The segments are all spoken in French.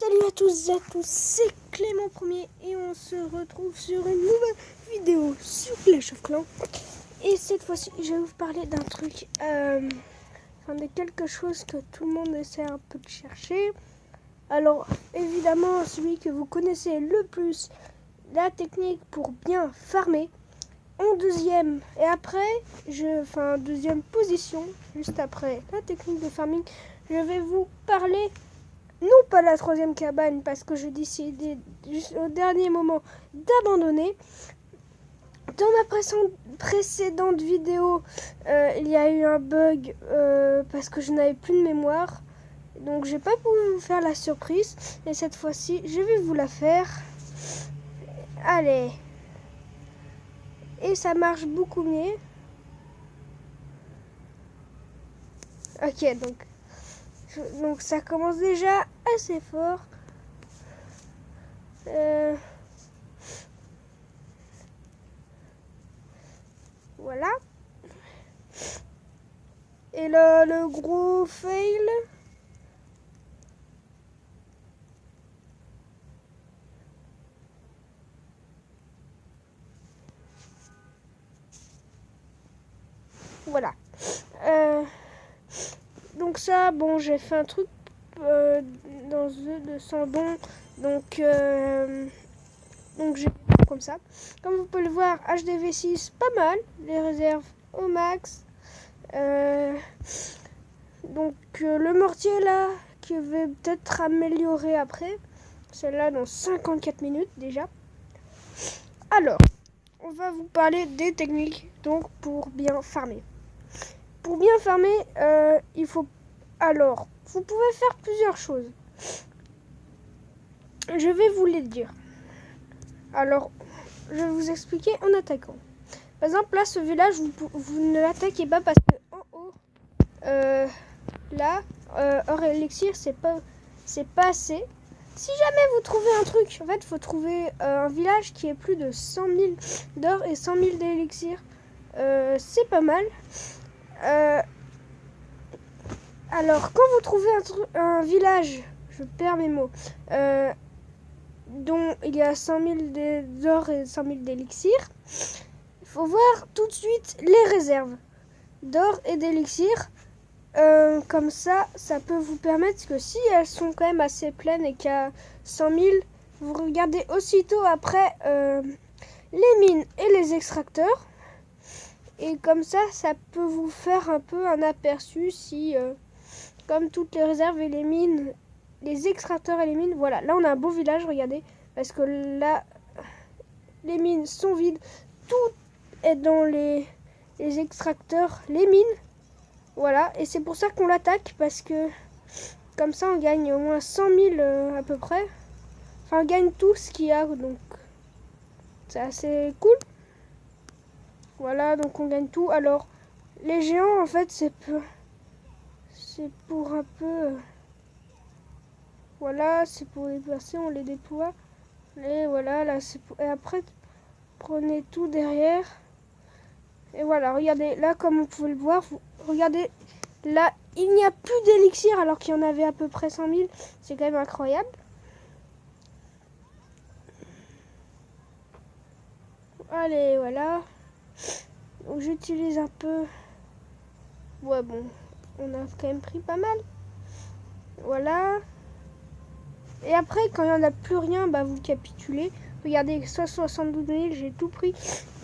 Salut à tous et à tous, c'est Clément Premier et on se retrouve sur une nouvelle vidéo sur Clash of Clans. Et cette fois-ci, je vais vous parler d'un truc, de quelque chose que tout le monde essaie un peu de chercher. Alors, évidemment, celui que vous connaissez le plus, la technique pour bien farmer. En deuxième, et après, deuxième position, juste après la technique de farming, je vais vous parler. Non pas la troisième cabane parce que je décidais juste au dernier moment d'abandonner. Dans ma précédente vidéo, il y a eu un bug parce que je n'avais plus de mémoire. Donc j'ai pas pu vous faire la surprise. Et cette fois-ci, je vais vous la faire. Allez. Et ça marche beaucoup mieux. Ok, donc ça commence déjà assez fort. Voilà. Et là, le gros fail. Voilà. Donc ça, bon, j'ai fait un truc dans œuf de Sandon. Donc j'ai comme ça. Comme vous pouvez le voir, HDV6, pas mal. Les réserves au max. Le mortier là, qui va peut-être améliorer après. Celle-là dans 54 minutes déjà. Alors, on va vous parler des techniques donc pour bien farmer. Pour bien farmer, il faut... Alors, vous pouvez faire plusieurs choses. Je vais vous les dire. Alors, je vais vous expliquer en attaquant. Par exemple, là, ce village, vous ne l'attaquez pas parce que en haut, là, or élixir, c'est pas assez. Si jamais vous trouvez un truc, en fait, il faut trouver un village qui ait plus de 100 000 d'or et 100 000 d'élixir. C'est pas mal. Alors, quand vous trouvez un village, je perds mes mots, dont il y a 100 000 d'or et 100 000 d'élixir, il faut voir tout de suite les réserves d'or et d'élixir. Comme ça, ça peut vous permettre que si elles sont quand même assez pleines et qu'il y a 100 000, vous regardez aussitôt après les mines et les extracteurs. Et comme ça peut vous faire un peu un aperçu si, comme toutes les réserves et les mines, les extracteurs et les mines, voilà. Là, on a un beau village, regardez. Parce que là, les mines sont vides. Tout est dans les extracteurs, les mines. Voilà, et c'est pour ça qu'on l'attaque, parce que comme ça on gagne au moins 100 000 à peu près. Enfin, on gagne tout ce qu'il y a, donc c'est assez cool. Voilà, donc on gagne tout. Alors, les géants, en fait, c'est pour un peu... voilà, c'est pour les placer, on les déploie. Et voilà, là, c'est pour... Et après, prenez tout derrière. Et voilà, regardez, là, comme vous pouvez le voir, regardez... Là, il n'y a plus d'élixir alors qu'il y en avait à peu près 100 000. C'est quand même incroyable. Allez, voilà. Donc j'utilise un peu... Ouais, bon, on a quand même pris pas mal. Voilà. Et après, quand il n'y en a plus rien, bah vous capitulez. Regardez, 72 000, j'ai tout pris.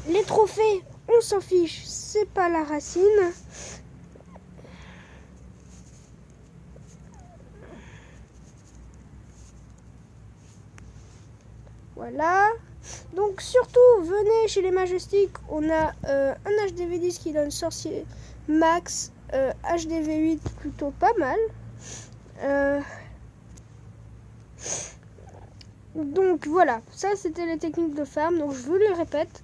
Les trophées, on s'en fiche, c'est pas la racine. Voilà. Donc surtout, venez chez les Majestiques. On a un HDV10 qui donne sorcier max. HDV8 plutôt pas mal. Donc voilà, ça c'était les techniques de farm. Donc je vous le répète.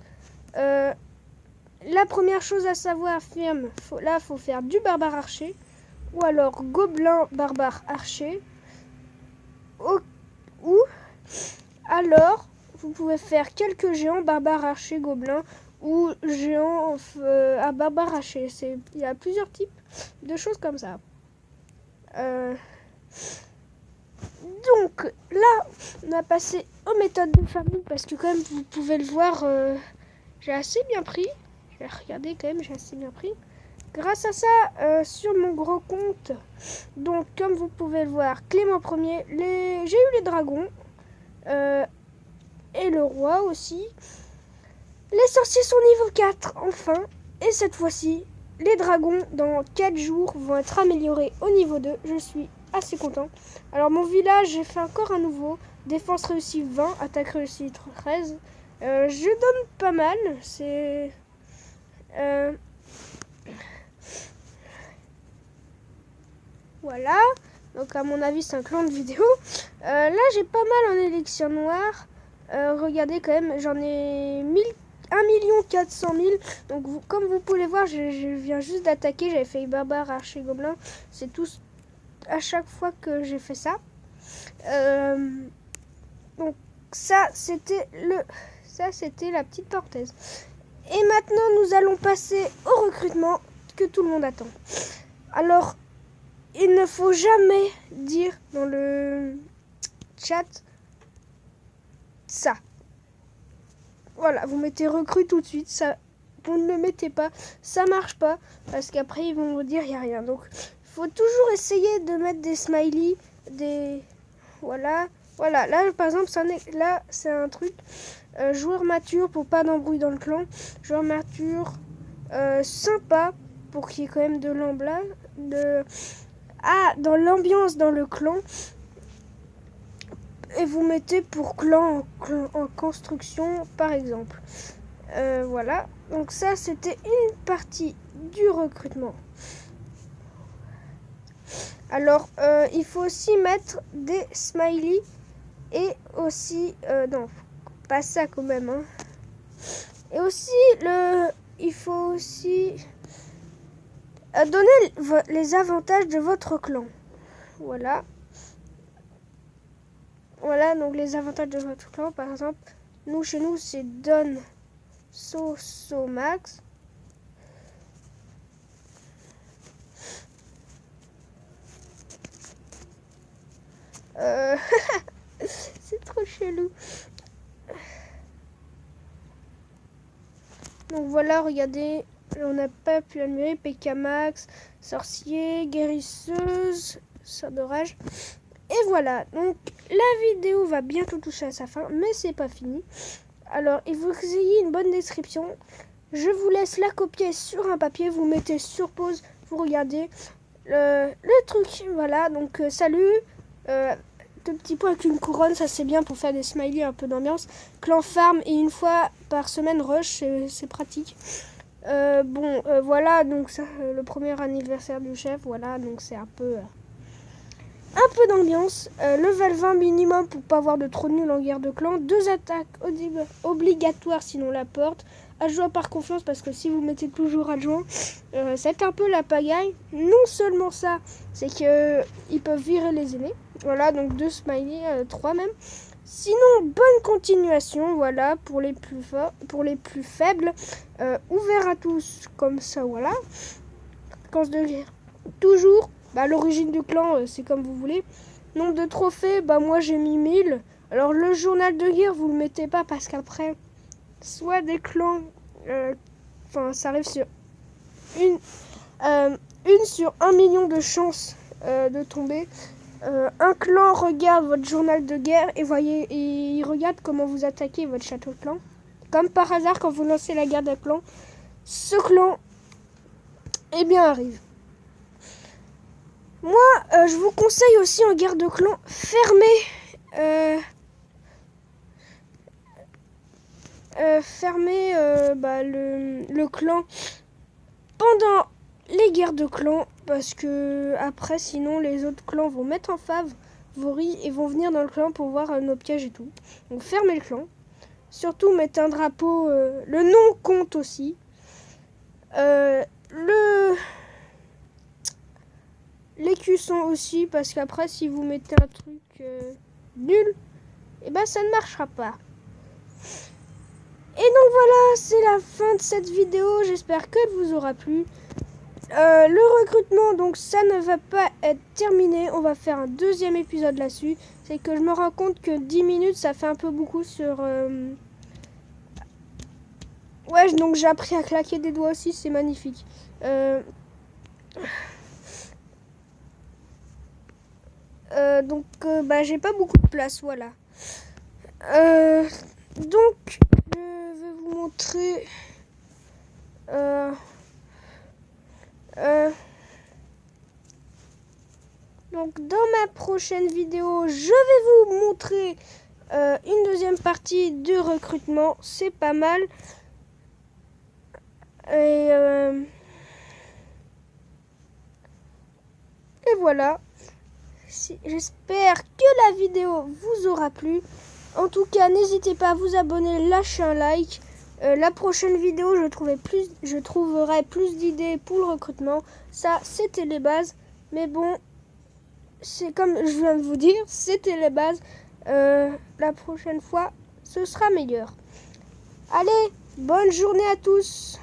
La première chose à savoir, faut faire du barbare archer. Ou alors gobelin barbare archer. Ou alors vous pouvez faire quelques géants barbare archer gobelin ou géants à barbare archer. Il y a plusieurs types de choses comme ça. Donc là, on a passé aux méthodes de farming parce que comme vous pouvez le voir, j'ai assez bien pris. Je vais regarder quand même, j'ai assez bien pris. Grâce à ça, sur mon gros compte, donc comme vous pouvez le voir, Clément 1er, j'ai eu les dragons et le roi aussi. Les sorciers sont niveau 4, enfin. Et cette fois-ci, les dragons, dans 4 jours, vont être améliorés au niveau 2. Je suis assez content. Alors, mon village, j'ai fait encore un nouveau. Défense réussie 20, attaque réussie 13. Je donne pas mal. C'est... Voilà. Donc, à mon avis, c'est un clan de vidéo. Là, j'ai pas mal en élixir noir. Regardez quand même, j'en ai 1 400 000. Donc, comme vous pouvez voir, je viens juste d'attaquer. J'avais fait barbare, archer, gobelin. C'est tout à chaque fois que j'ai fait ça. Donc, ça, c'était la petite parenthèse. Et maintenant, nous allons passer au recrutement que tout le monde attend. Alors, il ne faut jamais dire dans le chat ça. Voilà, vous mettez recrue tout de suite. Ça, vous ne le mettez pas. Ça marche pas. Parce qu'après, ils vont vous dire il n'y a rien. Donc, il faut toujours essayer de mettre des smileys. Voilà. Voilà. Là, par exemple, là, c'est un truc. Joueur mature pour pas d'embrouille dans le clan. Joueur mature sympa pour qu'il y ait quand même de l'emballage. Dans l'ambiance dans le clan. Et vous mettez pour clan en construction, par exemple. Voilà. Donc ça, c'était une partie du recrutement. Alors, il faut aussi mettre des smileys. Et aussi... non, pas ça quand même. Hein. Et aussi, il faut aussi donner les avantages de votre clan. Voilà. Voilà, donc les avantages de votre clan, par exemple, chez nous, c'est Don, Max. C'est trop chelou. Donc voilà, regardez, on n'a pas pu admirer PK Max, sorcier, guérisseuse, sort d'orage. Et voilà, donc la vidéo va bientôt toucher à sa fin, mais c'est pas fini. Alors, il faut que vous ayez une bonne description. Je vous laisse la copier sur un papier, vous mettez sur pause, vous regardez le truc. Voilà, donc salut. Deux petits points avec une couronne, ça c'est bien pour faire des smileys, un peu d'ambiance. Clan farm et une fois par semaine rush, c'est pratique. Voilà, donc ça, le premier anniversaire du chef, voilà, donc c'est un peu d'ambiance. Level 20 minimum pour pas avoir de trop nul en guerre de clan. 2 attaques obligatoires sinon la porte. Adjoint par confiance parce que si vous mettez toujours adjoint, c'est un peu la pagaille. Non seulement ça, c'est que ils peuvent virer les aînés. Voilà, donc 2 smileys, 3 même. Sinon, bonne continuation, voilà, pour les plus forts, pour les plus faibles. Ouvert à tous, comme ça, voilà. Fréquence de guerre. Toujours. L'origine du clan, c'est comme vous voulez. Nombre de trophées, moi j'ai mis 1000. Alors le journal de guerre, vous le mettez pas parce qu'après, soit des clans, ça arrive sur une sur 1 million de chances de tomber. Un clan regarde votre journal de guerre et il regarde comment vous attaquez votre château de clan. Comme par hasard, quand vous lancez la guerre d'un clan, ce clan, arrive. Moi, je vous conseille aussi en guerre de clan, fermez le clan pendant les guerres de clan parce que après sinon les autres clans vont mettre en favori et vont venir dans le clan pour voir nos pièges et tout. Donc fermez le clan. Surtout mettez un drapeau, le nom compte aussi. Les cuissons aussi parce qu'après si vous mettez un truc nul, ça ne marchera pas. Et donc voilà, c'est la fin de cette vidéo. J'espère qu'elle vous aura plu. Le recrutement, donc ça ne va pas être terminé. On va faire un deuxième épisode là-dessus. c'est que je me rends compte que 10 minutes, ça fait un peu beaucoup sur... Ouais, donc j'ai appris à claquer des doigts aussi, c'est magnifique. Donc, j'ai pas beaucoup de place, voilà. Donc, je vais vous montrer... donc, dans ma prochaine vidéo, je vais vous montrer une deuxième partie du recrutement. C'est pas mal. Et voilà. J'espère que la vidéo vous aura plu. En tout cas, n'hésitez pas à vous abonner, lâcher un like. La prochaine vidéo, je trouverai plus d'idées pour le recrutement. Ça, c'était les bases. Mais bon, c'est comme je viens de vous dire, c'était les bases. La prochaine fois, ce sera meilleur. Allez, bonne journée à tous.